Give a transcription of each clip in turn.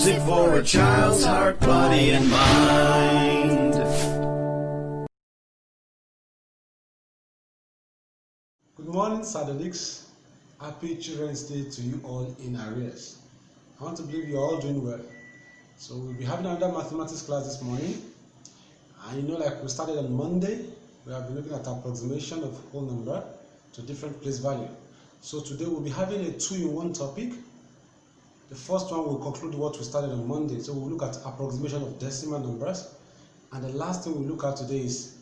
music for a child's heart, body, and mind. Good morning, Sadolix. Happy Children's Day to you all in arrears. I want to believe you're all doing well. So we'll be having another mathematics class this morning. And like we started on Monday, we have been looking at approximation of whole number to different place value. So today we'll be having a two-in-one topic. The first one will conclude what we started on Monday. So we'll look at approximation of decimal numbers. And the last thing we'll look at today is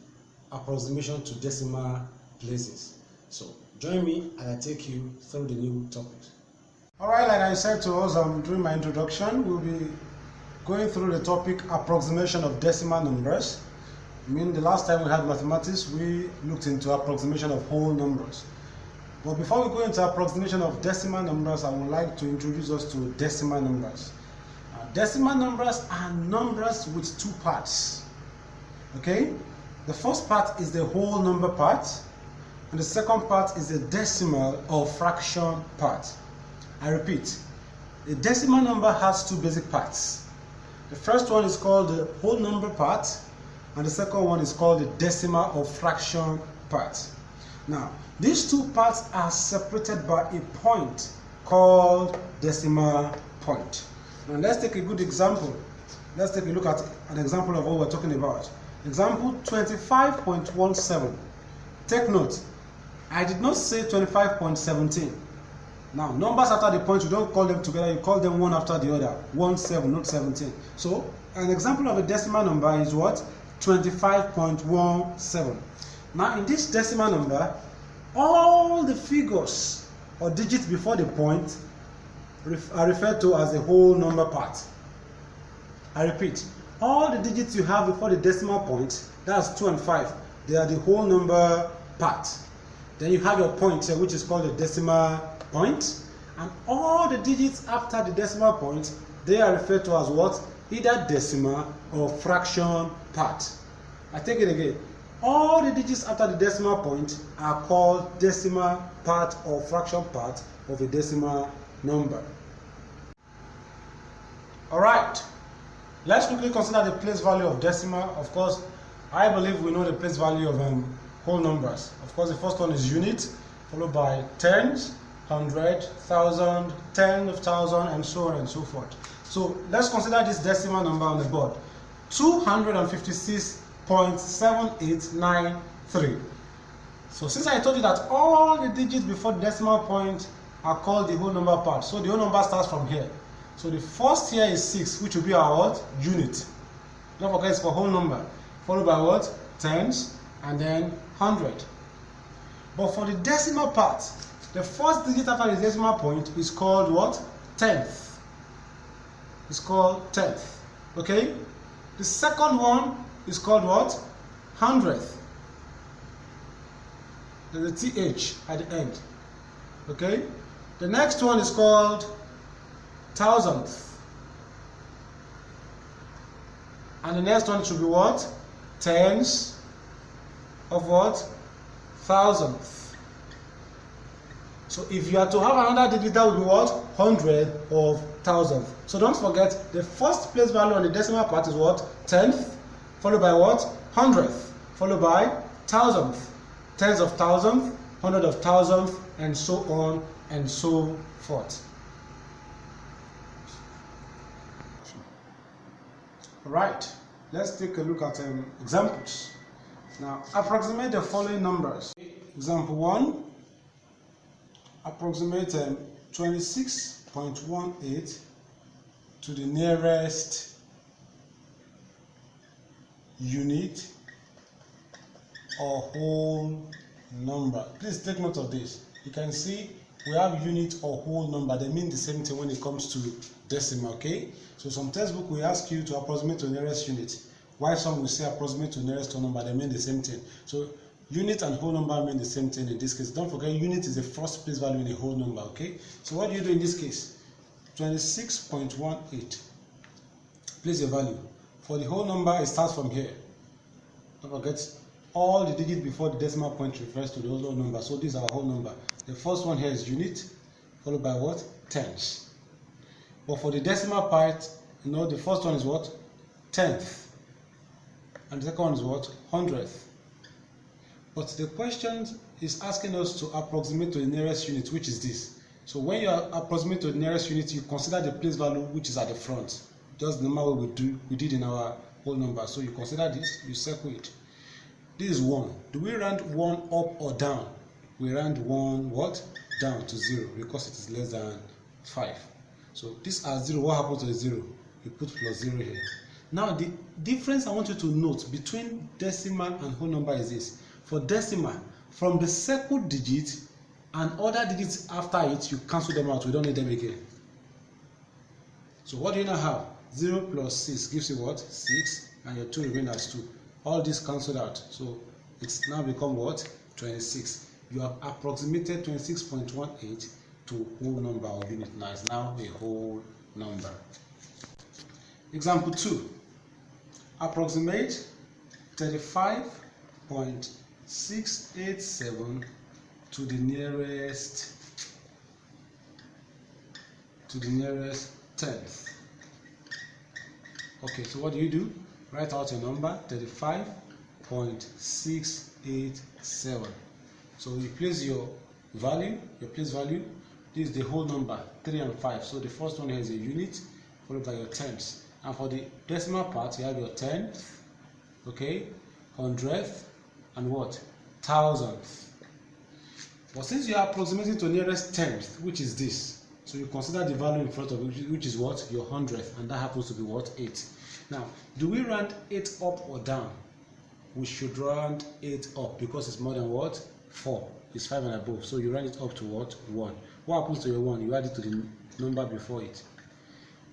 approximation to decimal places. So join me as I take you through the new topics. Alright, like I said to us during my introduction, we'll be going through the topic approximation of decimal numbers. The last time we had mathematics, we looked into approximation of whole numbers. But before we go into approximation of decimal numbers, I would like to introduce us to decimal numbers. Decimal numbers are numbers with two parts. Okay? The first part is the whole number part, and the second part is the decimal or fraction part. I repeat, a decimal number has two basic parts. The first one is called the whole number part, and the second one is called the decimal or fraction part. Now, these two parts are separated by a point called decimal point. Now, let's take a good example. Let's take a look at an example of what we're talking about. Example 25.17. Take note, I did not say 25.17. Now, numbers after the point, you don't call them together, you call them one after the other. 17, not 17. So, an example of a decimal number is what? 25.17. Now, in this decimal number, all the figures or digits before the point are referred to as the whole number part. I repeat, all the digits you have before the decimal point, that's 2 and 5, they are the whole number part. Then you have your point here, which is called the decimal point, and all the digits after the decimal point, they are referred to as what? Either decimal or fraction part. I take it again. All the digits after the decimal point are called decimal part or fraction part of a decimal number. Alright, let's quickly consider the place value of decimal. Of course, I believe we know the place value of whole numbers. Of course, the first one is unit, followed by tens, 100, 1,000, 10 of 1,000, and so on and so forth. So let's consider this decimal number on the board. 256.7893. So since I told you that all the digits before the decimal point are called the whole number part, so the whole number starts from here. So the first here is 6, which will be our what? Unit. Don't forget it's for whole number. Followed by what? Tens, and then 100. But for the decimal part, the first digit after the decimal point is called what? Tenth. It's called tenth. Okay? The second one is called what? Hundredth. There's a TH at the end. Okay? The next one is called thousandth. And the next one should be what? Tens of what? Thousandth. So if you are to have another digit, that would be what? 100 of thousandth. So don't forget, the first place value on the decimal part is what? Tenth, followed by what? Hundredth, followed by thousandth, tens of thousandth, 100 of thousandth, and so on and so forth. Right, let's take a look at examples. Now, approximate the following numbers. Example 1, approximate 26.18 to the nearest unit or whole number. Please take note of this. You can see we have unit or whole number. They mean the same thing when it comes to decimal, okay? So some textbook will ask you to approximate to the nearest unit, while some will say approximate to the nearest whole number. They mean the same thing. So unit and whole number mean the same thing in this case. Don't forget, unit is the first place value in a whole number, okay? So what do you do in this case? 26.18. Place your value. For the whole number, it starts from here. Don't forget, all the digits before the decimal point refers to the whole number. So this is our whole number. The first one here is unit, followed by what? Tens. But for the decimal part, the first one is what? Tenth. And the second one is what? Hundredth. But the question is asking us to approximate to the nearest unit, which is this. So when you approximate to the nearest unit, you consider the place value which is at the front. Just the number we did in our whole number. So you consider this, you circle it. This is 1. Do we round 1 up or down? We round 1 what? Down to 0 because it is less than 5. So this are 0. What happens to the 0? You put plus 0 here. Now the difference I want you to note between decimal and whole number is this. For decimal, from the circled digit and other digits after it, you cancel them out. We don't need them again. So what do you now have? 0 plus 6 gives you what? 6, and your 2 remain as 2. All this cancelled out. So it's now become what? 26. You have approximated 26.18 to whole number of unit. Now it's now a whole number. Example 2. Approximate 35.687 to the nearest tenth. Okay, so what do? Write out your number, 35.687. So you place your place value. This is the whole number, 3 and 5. So the first one here is a unit, followed by your tenths. And for the decimal part, you have your tenth, okay, hundredth, and what? Thousandth. But since you are approximating to nearest tenth, which is this, so you consider the value in front of it, which is what? Your hundredth, and that happens to be what? 8. Now, do we round 8 up or down? We should round 8 up because it's more than what? 4. It's 5 and above. So you round it up to what? 1. What happens to your 1? You add it to the number before it.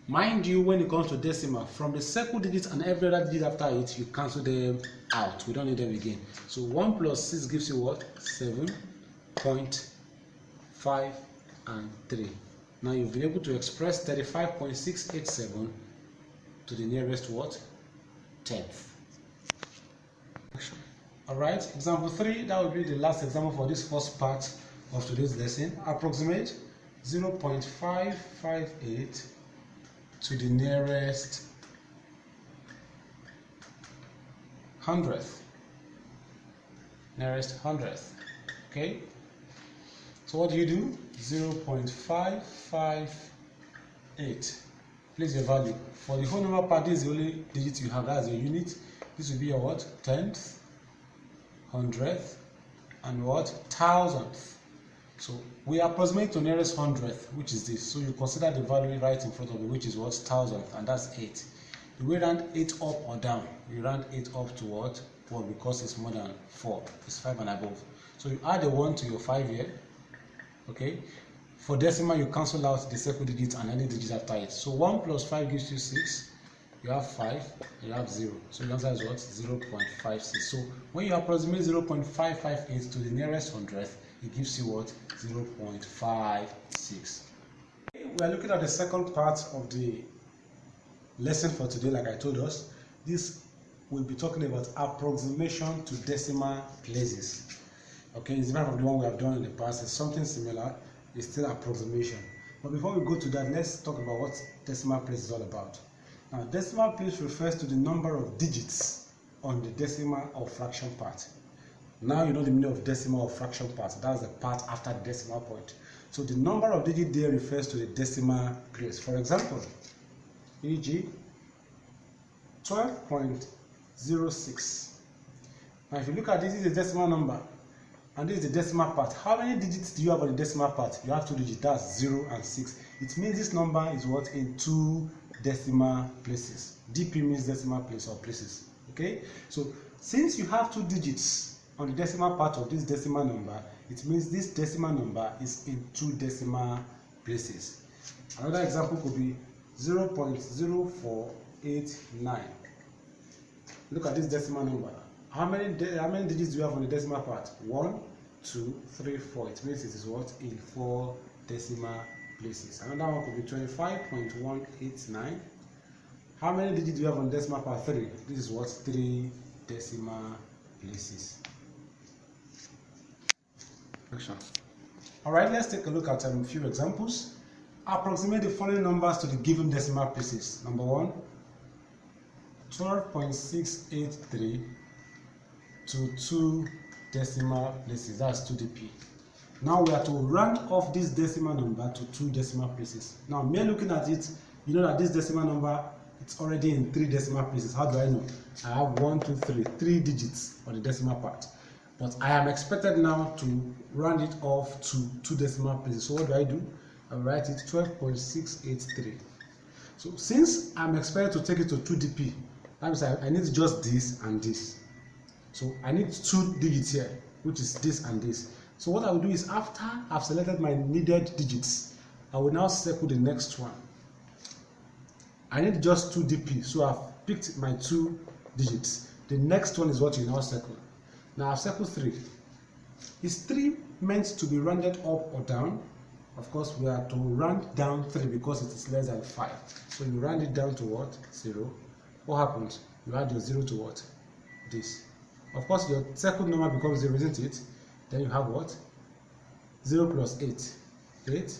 Mind you, when it comes to decimal, from the circle digits and every other digit after it, you cancel them out. We don't need them again. So 1 plus 6 gives you what? 7.5 and 3. Now you've been able to express 35.687 to the nearest what? Tenth. Alright, example 3, that will be the last example for this first part of today's lesson. Approximate 0.558 to the nearest hundredth. Nearest hundredth. Okay? So what do? 0.558. Place your value. For the whole number part, this is the only digit you have. That's your unit. This will be your what? Tenth, hundredth, and what? Thousandth. So we approximate to nearest hundredth, which is this. So you consider the value right in front of you, which is what? Thousandth, and that's 8. Do we round 8 up or down? We round 8 up to what? 4, because it's more than 4. It's 5 and above. So you add a 1 to your 5 here. Okay? For decimal, you cancel out the circle digits and any digit after it. So 1 plus 5 gives you 6. You have 5, and you have 0. So the answer is what? 0.56. So when you approximate 0.558 to the nearest hundredth, it gives you what? 0.56. We are looking at the second part of the lesson for today, like I told us. This will be talking about approximation to decimal places. Okay, it's different from the one we have done in the past. It's something similar. It's still approximation. But before we go to that, let's talk about what decimal place is all about. Now, decimal place refers to the number of digits on the decimal or fraction part. Now you know the meaning of decimal or fraction part. That's the part after the decimal point. So the number of digits there refers to the decimal place. For example, e.g. 12.06. Now if you look at this, is a decimal number. And this is the decimal part. How many digits do you have on the decimal part? You have 2 digits. That's 0 and 6. It means this number is what? In 2 decimal places. DP means decimal place or places. Okay? So since you have 2 digits on the decimal part of this decimal number, it means this decimal number is in 2 decimal places. Another example could be 0.0489. Look at this decimal number. How many digits do you have on the decimal part? 1, 2, 3, 4. It means it is what? In 4 decimal places. Another one could be 25.189. How many digits do you have on decimal part? 3. This is what? 3 decimal places. Alright, let's take a look at a few examples. approximate the following numbers to the given decimal places. Number 1, 12.683 to 2 decimal places. That's 2dp. Now we are to round off this decimal number to 2 decimal places. Now, me looking at it, you know that this decimal number, it's already in 3 decimal places. How do I know? I have 1, 2, 3 digits on the decimal part. But I am expected now to round it off to 2 decimal places. So what do? I write it 12.683. So since I'm expected to take it to 2dp, that means I need just this and this. So I need 2 digits here, which is this and this. So what I will do is, after I've selected my needed digits, I will now circle the next one. I need just 2dp, so I've picked my 2 digits. The next one is what you now circle. Now I've circled 3. Is 3 meant to be rounded up or down? Of course, we are to round down 3 because it is less than 5. So you round it down to what? 0. What happens? You add your 0 to what? This. Of course, your circled number becomes 0, isn't it? Then you have what? 0 plus 8. 8.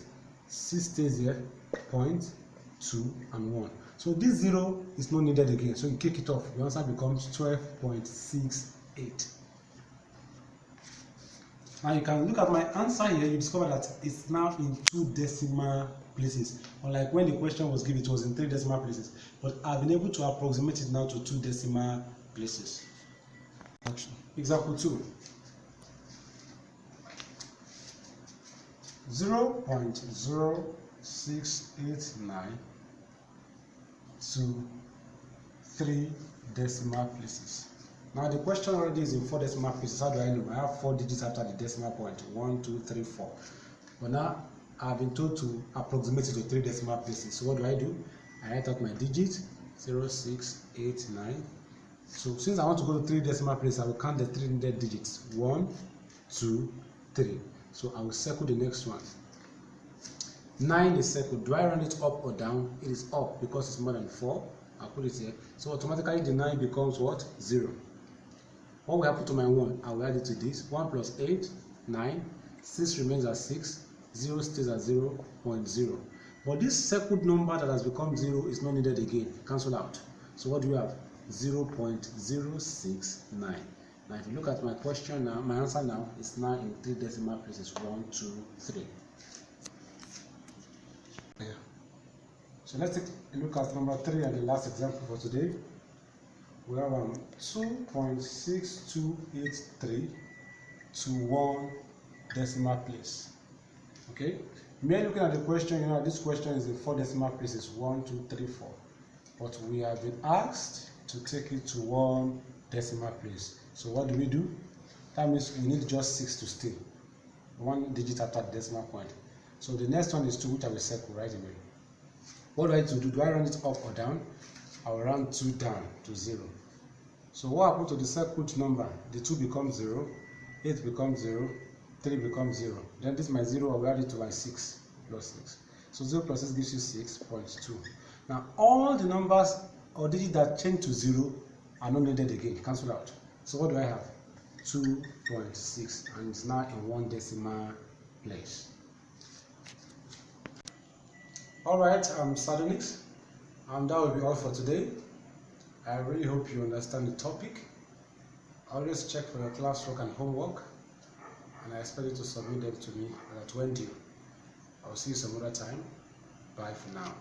6 stays here. 0.2 and 1. So this 0 is not needed again. So you kick it off. Your answer becomes 12.68. Now you can look at my answer here. You discover that it's now in 2 decimal places. Unlike when the question was given, it was in 3 decimal places. But I've been able to approximate it now to 2 decimal places. Example 2. 0.0689 to 3 decimal places. Now the question already is in 4 decimal places. How do I know? I have 4 digits after the decimal point. 1, 2, 3, 4. But now I've been told to approximate it to 3 decimal places. So what do? I write out my digit 0689. So since I want to go to 3 decimal places, I will count the 3 needed digits. 1, 2, 3. So I will circle the next one. 9 is circled. Do I round it up or down? It is up because it's more than 4. I'll put it here. So automatically the 9 becomes what? 0. What will happen to my 1? I will add it to this. 1 plus 8, 9. 6 remains at 6. 0 stays at 0.0. But this circled number that has become 0 is not needed again. Cancel out. So what do we have? 0.069. Now if you look at my question now, my answer now is now in 3 decimal places. 1, 2, 3. Yeah. So let's take a look at number 3 and the last example for today. We have 2.6283 to 1 decimal place. Okay. Me looking at the question, you know, this question is in 4 decimal places. 1, 2, 3, 4. But we have been asked to take it to 1 decimal place. So what do? That means we need just 6 to stay. 1 digit after the decimal point. So the next one is 2, which I will circle right away. What do I do? Do I round it up or down? I will round 2 down to 0. So what happens to the circled number? The 2 becomes 0, 8 becomes 0, 3 becomes 0. Then this is my 0, I will add it to my 6 plus 6. So 0 plus 6 gives you 6.2. Now all the numbers or digits that change to 0 are not needed again. Cancel out. So what do I have? 2.6, and it's now in 1 decimal place. Alright, Sadonix, and that will be all for today. I really hope you understand the topic. Always check for your classwork and homework, and I expect you to submit them to me at when due. I'll see you some other time. Bye for now.